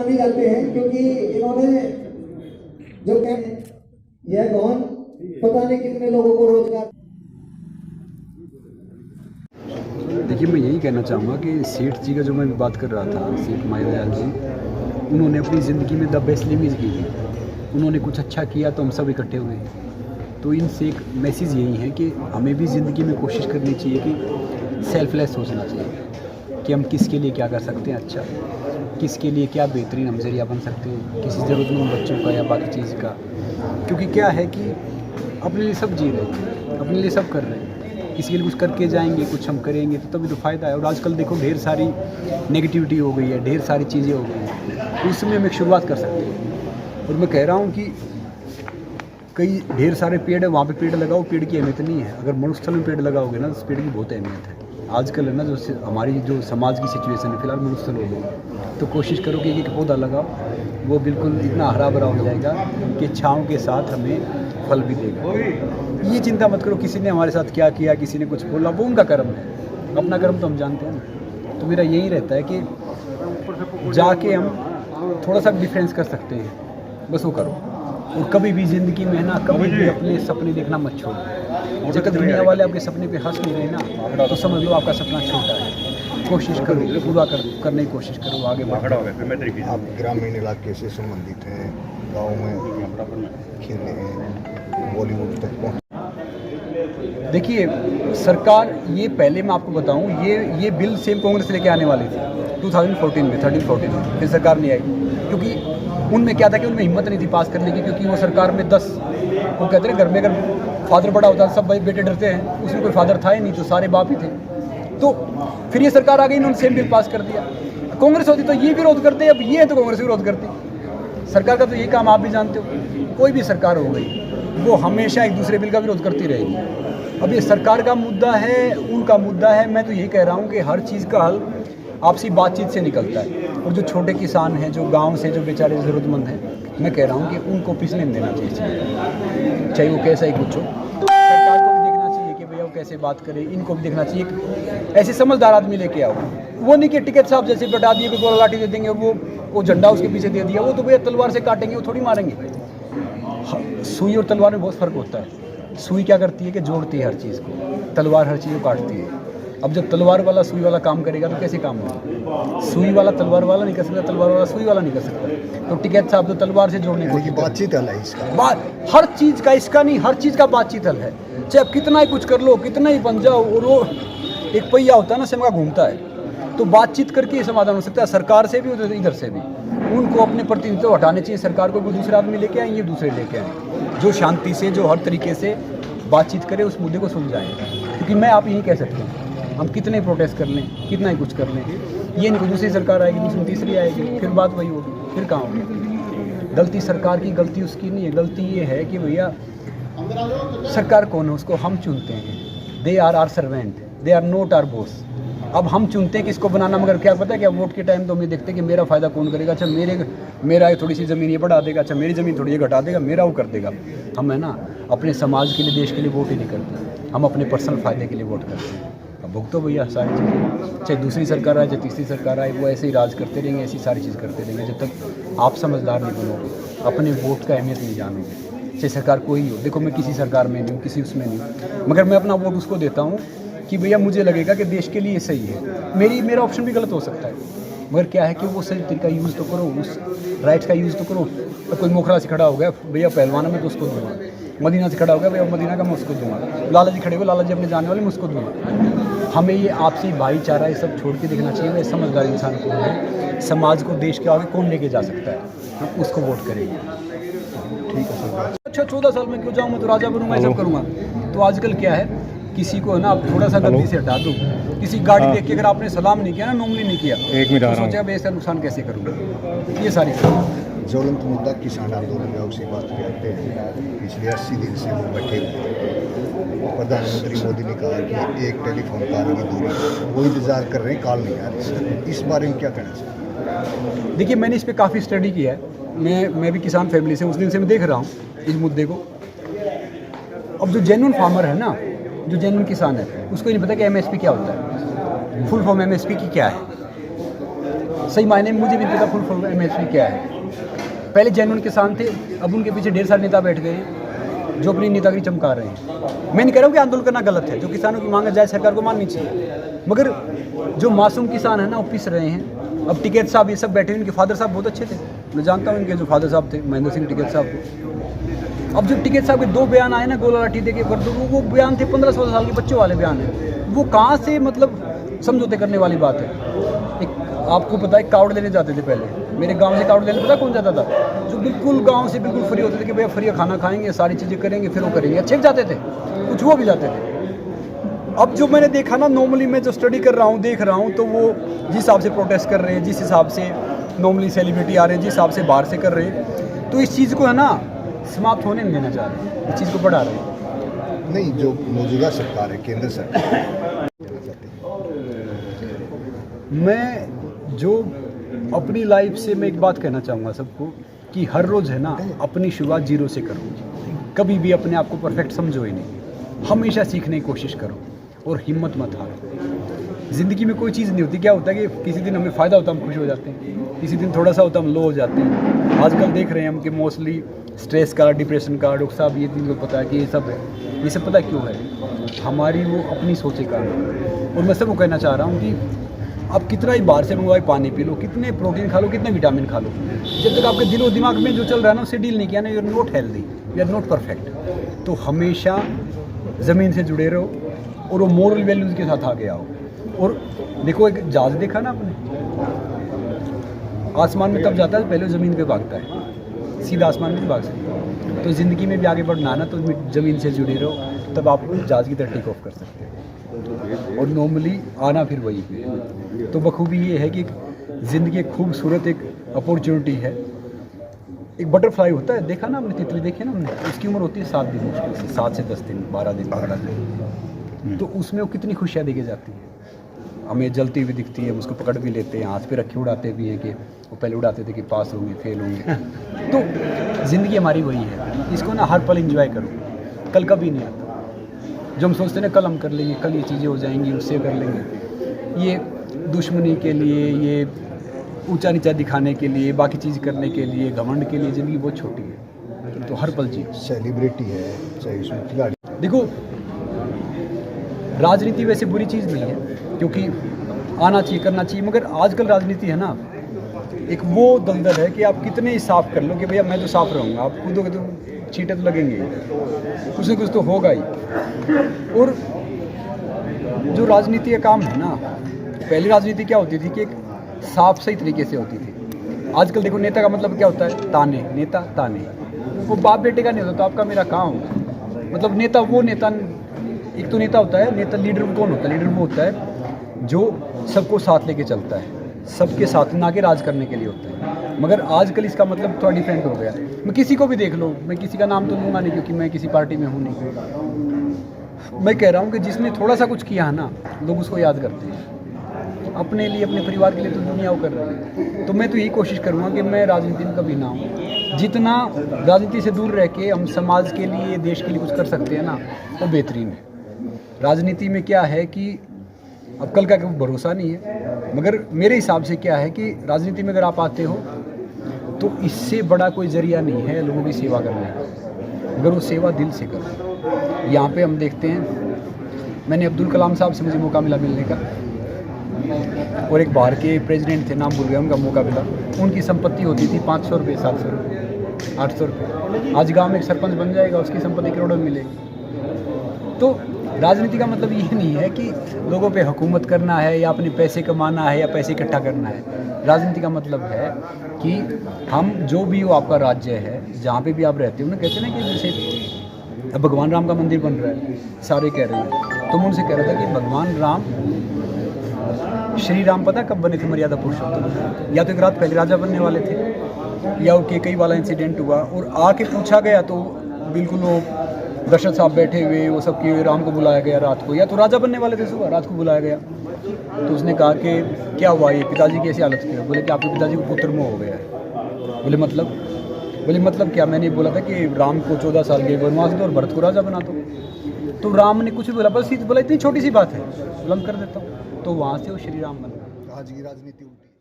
माना नहीं जाते हैं, क्योंकि इन्होंने जो यह कौन पता नहीं कितने लोगों को रोजगार। देखिए, मैं यही कहना चाहूँगा कि सेठ जी का जो मैं बात कर रहा था, सेठ मायादयाल जी, उन्होंने अपनी ज़िंदगी में द बेस्ट लिमिज की थी। उन्होंने कुछ अच्छा किया तो हम सब इकट्ठे हुए। तो इनसे एक मैसेज यही है कि हमें भी ज़िंदगी में कोशिश करनी चाहिए कि सेल्फलेस सोचना चाहिए कि हम किसके लिए क्या कर सकते हैं अच्छा, किसके लिए क्या बेहतरीन हम ज़रिया बन सकते हैं, किसी ज़रूरतमंद बच्चों का या बाकी चीज़ का। क्योंकि क्या है कि अपने लिए सब जी रहे हैं, अपने लिए सब कर रहे हैं, किसी के लिए कुछ करके जाएंगे, कुछ हम करेंगे तो तभी तो फ़ायदा है। और आजकल देखो ढेर सारी नेगेटिविटी हो गई है, ढेर सारी चीज़ें हो गई हैं, उसमें हम एक शुरुआत कर सकते हैं। और मैं कह रहा हूँ कि कई ढेर सारे पेड़ है, वहाँ पे पेड़ लगाओ, पेड़ की अहमियत नहीं है। अगर मरुस्थल में पेड़ लगाओगे ना तो उस पेड़ की बहुत अहमियत है। आजकल है ना, जो हमारी जो समाज की सिचुएशन है, फिलहाल मरुस्थल हो गई, तो कोशिश करो कि एक पौधा लगाओ, वो बिल्कुल इतना हरा भरा हो जाएगा कि छाँव के साथ हमें फल भी देगा। ये चिंता मत करो किसी ने हमारे साथ क्या किया, किसी ने कुछ बोला, वो उनका कर्म है, अपना कर्म तो हम जानते हैं ना। तो मेरा यही रहता है कि जाके हम थोड़ा सा डिफरेंस कर सकते हैं, बस वो करो। और कभी भी ज़िंदगी में ना, कभी भी अपने सपने देखना मत छोड़ो। जब तक दुनिया वाले आपके सपने पे हंस नहीं रहे ना, तो समझ लो आपका सपना छोटा है। कोशिश करो, पूरा करने की कोशिश करो, आगे बढ़ो। आप ग्रामीण इलाके से संबंधित हैं, गाँव में खेले हैं, बॉलीवुड तक पहुँच। देखिए, सरकार ये पहले मैं आपको बताऊं, ये बिल सेम कांग्रेस लेके आने वाली थी 2014 में, 13-14 में, फिर सरकार नहीं आई। क्योंकि उनमें क्या था कि उनमें हिम्मत नहीं थी पास करने की, क्योंकि वो सरकार में 10, वो कहते हैं घर में अगर फादर बड़ा होता है सब भाई बेटे डरते हैं, उसमें कोई फादर था ही नहीं, तो सारे बाप ही थे। तो फिर ये सरकार आ गई, इन्होंने सेम बिल पास कर दिया। कांग्रेस होती तो ये विरोध करते, अब ये है तो कांग्रेस विरोध करती। सरकार का तो ये काम आप भी जानते हो, कोई भी सरकार हो गई वो हमेशा एक दूसरे बिल का विरोध करती रहेगी। अब ये सरकार का मुद्दा है, उनका मुद्दा है। मैं तो यही कह रहा हूँ कि हर चीज़ का हल आपसी बातचीत से निकलता है। और जो छोटे किसान हैं, जो गांव से जो बेचारे ज़रूरतमंद हैं, मैं कह रहा हूँ कि उनको पिछले में देना चाहिए, चाहे वो कैसा ही कुछ हो। सरकार को भी देखना चाहिए कि भैया वो कैसे बात करे, इनको भी देखना चाहिए। ऐसे समझदार आदमी लेके आओ, वो नहीं कि टिकट साहब जैसे बता दिए कि गोला लाठी दे देंगे, वो झंडा उसके पीछे दे दिया, वो तो भैया तलवार से काटेंगे, वो थोड़ी मारेंगे। सुई और तलवार में बहुत फ़र्क होता है। सुई क्या करती है कि जोड़ती है हर चीज़ को, तलवार हर चीज़ को काटती है। अब जब तलवार वाला सुई वाला काम करेगा तो कैसे काम होगा? सुई वाला तलवार वाला नहीं कर सकता, तलवार वाला सुई वाला नहीं कर सकता। तो टिकैत साहब तो तलवार से जोड़ने की बातचीत हल है इसका, हर चीज़ का, इसका नहीं, हर चीज़ का बातचीत हल है। चाहे आप कितना ही कुछ कर लो, कितना ही बन जाओ, और वो एक पहिया होता है ना, सिमका घूमता है, तो बातचीत करके ये समाधान हो सकता है। सरकार से भी और इधर से भी उनको अपने प्रतिनिधित्व हटाने चाहिए। सरकार को कोई दूसरे आदमी लेके आए, ये दूसरे लेके आए, जो शांति से, जो हर तरीके से बातचीत करे, उस मुद्दे को सुलझाएं। क्योंकि मैं आप यही कह सकते हैं, हम कितने प्रोटेस्ट कर लें, कितना ही कुछ कर लें, ये नहीं, दूसरी सरकार आएगी, दूसरी तीसरी आएगी, फिर बात वही होगी, फिर कहाँ होगी? गलती सरकार की, गलती उसकी नहीं है। गलती ये है कि भैया सरकार कौन है, उसको हम चुनते हैं। They are our servant, they are not our boss. अब हम चुनते हैं किसको बनाना, मगर क्या पता है क्या, वोट के टाइम तो हम ये देखते हैं कि मेरा फ़ायदा कौन करेगा। अच्छा मेरा थोड़ी सी ज़मीन ये बढ़ा देगा, अच्छा मेरी ज़मीन थोड़ी ये घटा देगा, मेरा वो कर देगा। हम है ना अपने समाज के लिए, देश के लिए वोट ही नहीं करते, हम अपने पर्सनल फ़ायदे के लिए वोट करते हैं। अब भुगतो भैया सारी चीज़ें, चाहे दूसरी सरकार आए, चाहे तीसरी सरकार आए, वो ऐसे ही राज करते रहेंगे, ऐसी सारी चीज़ करते रहेंगे, जब तक आप समझदार नहीं बनोगे, अपने वोट का अहमियत नहीं जानोगे। चाहे सरकार कोई हो, देखो मैं किसी सरकार में नहीं हूँ, किसी उसमें नहीं हूँ, मगर मैं अपना वोट उसको देता हूँ कि भैया मुझे लगेगा कि देश के लिए सही है। मेरा ऑप्शन भी गलत हो सकता है, मगर क्या है कि वो सही तरीका यूज़ तो करो, उस राइट्स का यूज़ तो करो। तो कोई मोखरा से खड़ा हो गया, भैया पहलवान में तो उसको दूंगा। मदीना से खड़ा हो गया, भैया मदीना का मैं उसको दूंगा। लाला जी खड़े हुए, लाला जी अपने जाने वाले, मैं उसको दूंगा। हमें ये आपसी भाईचारा ये सब छोड़ के देखना चाहिए। वह समझदार इंसान कौन है, समाज को, देश के आगे कौन लेके जा सकता है, हम उसको वोट करेंगे। ठीक है सर। अच्छा 14 साल में क्यों जाऊँ, मैं तो राजा बनूंगा, ये सब करूँगा। तो आजकल क्या है, किसी को ना आप थोड़ा सा गलती से हटा दो, किसी गाड़ी देख के अगर आपने सलाम नहीं किया ना, नॉर्मली नहीं किया, तो सोचा भाई इसका नुकसान कैसे करूँगा। ये सारी ज्वलंत मुद्दा किसान आंदोलन योग से बात करते हैं। पिछले 80 दिन से वो बैठे हुए। प्रधानमंत्री मोदी ने कहा कि एक टेलीफोन कॉल की दूरी, वो इंतज़ार कर रहे हैं, कॉल नहीं आ रही। इस बारे में क्या कहना चाहिए? देखिए, मैंने इस पर काफ़ी स्टडी किया है। मैं भी किसान फैमिली से, उस दिन से मैं देख रहा हूँ इस मुद्दे को। अब जो जेन्युइन फार्मर है ना, जो जेन्युइन किसान है, उसको नहीं पता कि MSP क्या होता है, फुल फॉर्म MSP की क्या है। सही मायने में मुझे भी नहीं पता फुल MSP क्या है। पहले जेन्युइन किसान थे, अब उनके पीछे ढेर सारे नेता बैठ गए हैं जो अपनी नेतागिरी चमका रहे हैं। मैं नहीं कह रहा हूँ कि आंदोलन करना गलत है, जो किसानों की मांग जाए सरकार को माननी चाहिए, मगर जो मासूम किसान है ना वो पिस रहे हैं। अब टिकैत साहब ये सब बैठे हैं, इनके फादर साहब बहुत अच्छे थे, मैं जानता हूँ इनके जो फादर साहब थे महेंद्र सिंह टिकैत साहब को। अब जब टिकैत साहब के 2 बयान आए ना गोला लाठी दे के वो बयान थे 15-16 साल के बच्चों वाले बयान है, वो कहाँ से मतलब समझौते करने वाली बात है। एक आपको पता है कावड़ लेने जाते थे पहले, मेरे गांव से कावड़ लेने पता कौन जाता था, जो बिल्कुल गांव से बिल्कुल फ्री होते थे कि भैया फ्री खाना खाएंगे, सारी चीज़ें करेंगे, फिर वो करेंगे, अच्छे भी जाते थे, कुछ वो भी जाते थे। अब जो मैंने देखा ना, नॉर्मली मैं जो स्टडी कर रहा हूँ देख रहा हूँ, तो वो जिस हिसाब से प्रोटेस्ट कर रहे हैं, जिस हिसाब से नॉर्मली सेलिब्रिटी आ रहे हैं, जिस हिसाब से बाहर से कर रहे हैं, तो इस चीज़ को है ना समाप्त होने नहीं देना चाह रहे, इस चीज़ को बढ़ा रहे हैं। नहीं, जो मौजूदा सरकार है, केंद्र सरकार, मैं जो अपनी लाइफ से मैं एक बात कहना चाहूँगा सबको कि हर रोज़ है ना अपनी शुरुआत 0 से करो। कभी भी अपने आप को परफेक्ट समझो ही नहीं, हमेशा सीखने की कोशिश करो और हिम्मत मत हारो। ज़िंदगी में कोई चीज़ नहीं होती, क्या होता है कि किसी दिन हमें फ़ायदा होता है हम खुश हो जाते हैं, किसी दिन थोड़ा सा होता है हम लो हो जाते हैं। आजकल देख रहे हैं हम कि मोस्टली स्ट्रेस का, डिप्रेशन का, डॉक्टर साहब ये दिन को पता है कि ये सब है, ये सब पता क्यों है, हमारी वो अपनी सोचे का है। और मैं सबको कहना चाह रहा हूँ कि आप कितना ही बाहर से मंगवाए पानी पी लो, कितने प्रोटीन खा लो, कितने विटामिन खा लो, जब तक आपके दिलो दिमाग में जो चल रहा है ना उससे डील नहीं किया ना, you are not healthy, you are not perfect. तो हमेशा ज़मीन से जुड़े रहो और वो मोरल वैल्यूज़ के साथ आगे आओ। और देखो, एक जहाज देखा ना आपने, आसमान में तब जाता है पहले ज़मीन पे भागता है, सीधा आसमान में नहीं भाग सकता। तो ज़िंदगी में भी आगे बढ़ना है ना, तो ज़मीन से जुड़े रहो, तब आप जहाज़ की तरह टेक ऑफ कर सकते हैं। और नॉर्मली आना फिर वही पे। तो बखूबी ये है कि ज़िंदगी एक खूबसूरत एक अपॉर्चुनिटी है। एक बटरफ्लाई होता है, देखा ना हमने, तितली देखी ना हमने, उसकी उम्र होती है 7 दिन, मुश्किल से 7 से 10 दिन, 12 दिन। तो उसमें वो कितनी खुशियाँ देके जाती है, हमें जलती हुई दिखती है, हम उसको पकड़ भी लेते हैं, हाथ पे रखे उड़ाते भी हैं कि वो पहले उड़ाते थे कि पास होंगे फेल होंगे। तो ज़िंदगी हमारी वही है, इसको ना हर पल एंजॉय करो, कल कभी नहीं आता। जो हम सोचते हैं ना कल हम कर लेंगे, कल ये चीज़ें हो जाएंगी, उससे कर लेंगे, ये दुश्मनी के लिए, ये ऊंचा नीचा दिखाने के लिए, बाकी चीज़ करने के लिए, घमंड के लिए ज़िंदगी बहुत छोटी है। तो हर पल जी सेलिब्रिटी है चाहे उसमें खिलाड़ी, देखो राजनीति वैसे बुरी चीज़ नहीं है, क्योंकि आना चाहिए, करना चाहिए, मगर आजकल राजनीति है ना एक वो दलदल है कि आप कितने ही साफ कर लो कि भैया मैं तो साफ रहूँगा, आप कूदोगे तो छींटे तो लगेंगे, कुछ ना कुछ तो होगा ही। और जो राजनीति का काम है ना, पहली राजनीति क्या होती थी कि एक साफ सही तरीके से होती थी। आजकल देखो नेता का मतलब क्या होता है, ताने, नेता ताने, वो बाप बेटे का नहीं होता, तो आपका मेरा काम होगा। मतलब नेता वो नेता, एक तो नेता होता है, नेता लीडर कौन होता है, लीडर वो होता है जो सबको साथ लेके चलता है, सबके साथ ना के राज करने के लिए होता है। मगर आजकल इसका मतलब थोड़ा डिफरेंट हो गया। मैं किसी को भी देख लो, मैं किसी का नाम तो लूँगा नहीं क्योंकि मैं किसी पार्टी में हूँ नहीं, मैं कह रहा हूँ कि जिसने थोड़ा सा कुछ किया है ना, लोग उसको याद करते हैं, अपने लिए, अपने परिवार के लिए तो दुनिया वो कर रही है। तो मैं तो यही कोशिश करूँगा कि मैं राजनीति में कभी ना हूँ। जितना राजनीति से दूर रह के हम समाज के लिए, देश के लिए कुछ कर सकते हैं ना, वो बेहतरीन है। राजनीति में क्या है कि अब कल का कोई भरोसा नहीं है, मगर मेरे हिसाब से क्या है कि राजनीति में अगर आप आते हो तो इससे बड़ा कोई जरिया नहीं है लोगों की सेवा करने का, अगर वो सेवा दिल से करो। यहाँ पे हम देखते हैं, मैंने अब्दुल कलाम साहब से मुझे मौका मिला मिलने का, और एक बाहर के प्रेसिडेंट थे, नाम भूल गया, उनका मौका मिला। उनकी संपत्ति होती थी 500 रुपये, 700 रुपये, 800 रुपये। आज गांव में एक सरपंच बन जाएगा, उसकी संपत्ति करोड़ों में मिलेगी। तो राजनीति का मतलब ये नहीं है कि लोगों पे हुकूमत करना है या अपने पैसे कमाना है या पैसे इकट्ठा करना है। राजनीति का मतलब है कि हम जो भी हो, आपका राज्य है, जहाँ पे भी आप रहते हो ना, कहते हैं ना कि जैसे अब भगवान राम का मंदिर बन रहा है, सारे कह रहे हैं, तो मैं उनसे कह रहा था कि भगवान राम, श्री राम पता कब बने थे मर्यादा पुरुषोत्तम? या तो एक रात पहले राजा बनने वाले थे, या उनके कई वाला इंसिडेंट हुआ और आके पूछा गया तो बिल्कुल वो दशरथ साहब बैठे हुए, वो सब किए, राम को बुलाया गया रात को, या तो राजा बनने वाले थे सुबह, रात को बुलाया गया। तो उसने कहा कि क्या हुआ, ये पिताजी की ऐसी हालत की है? बोले कि आपके पिताजी को पुत्र मोह हो गया है। बोले मतलब क्या? मैंने बोला था कि राम को 14 साल के वनवास दो और भरत को राजा बना दो। तो राम ने कुछ भी बोला, बस बोला इतनी छोटी सी बात है, बोला हम कर देता हूँ। तो वहाँ से वो श्री राम बन गए। आज की राजनीति उल्टी